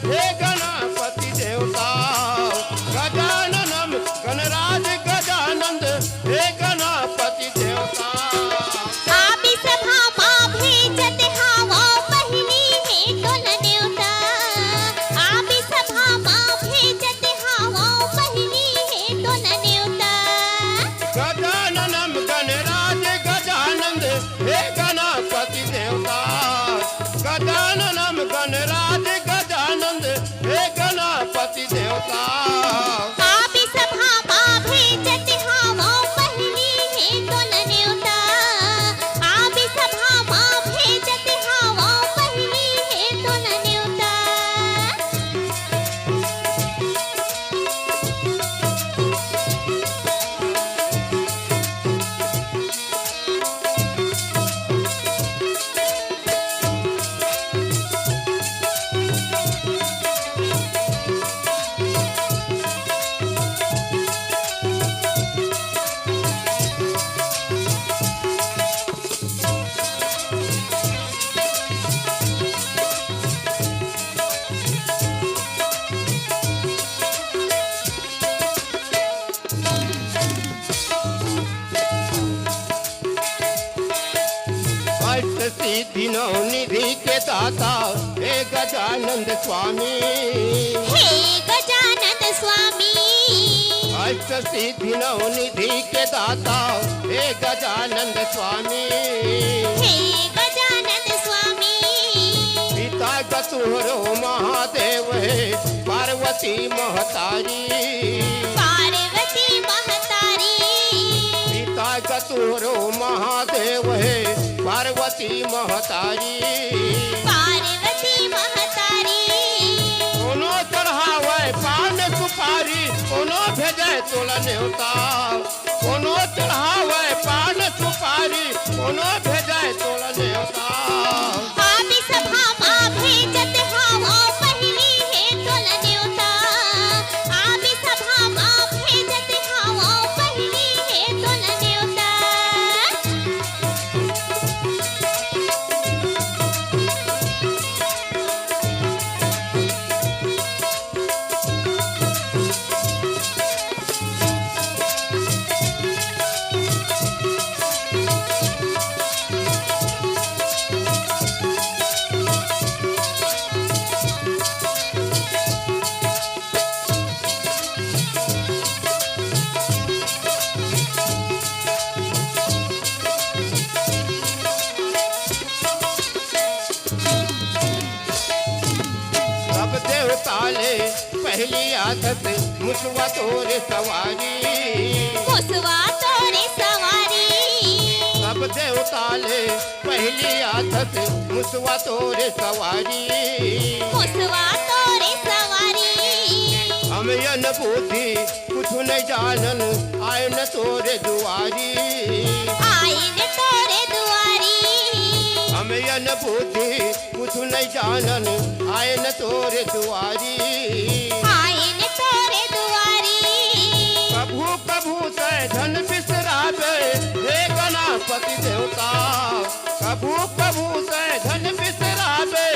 हे गणपति देवता। गजाननम गणराज गजानंद हे गणपति देवता। आबि सभा मां भेजत हावा पहिली हे तोल न्योता। आबि सभा मां भेजत हावा पहिली हे तोल न्योता। गजाननम गणराज गजानंद हे गणपति देवता। गजाननम गणराज गजानंद हे गणपति देवता। आबि सभा मां भेजत हावा पहिली हे तोल न्योता। आबि सभा मां भेजत हावा पहिली हे तोल न्योता। अष्ट सिद्धि नौ निधि के दाता हे गजानंद स्वामी। हे गजानन स्वामी। अष्ट सिद्धि नौ निधि के दाता हे गजानंद स्वामी। हे गजानन स्वामी। पिता गतुहरो महादेव है पार्वती महतारी। पार्वती महतारी। पिता गतुहरो महादेव है पार्वती महतारी। पार्वती महतारी। कोनो चढ़ावे पान सुपारी कोनो भेजे तोला न्योता। कोनो चढ़ावे पान सुपारी कोनो भेजे तोला न्योता। आबि सभा मां भेजत हावा पहिली हे तोल न्योता। आबि सभा मां भेजत हावा पहिली हे तोल न्योता। सब देवता ले पहली आदत मुसवा तोरे सवारी। मुसवा तोरे सवारी। सब देवता ले पहली आदत मुसवा तोरे सवारी। मुसवा तोरे सवारी। हम यन बुद्धि कुछ नहीं जानन आयन तोरे दुआरी। आइन तोरे दुआरी। हम यन बुद्धि कुछ नहीं जानन आयन तोरे दुआरी। आइन तोरे दुआरी। कभू कभू से धन बिसरावे हे गणपति देवता। कभू कभू से धन बिसरावे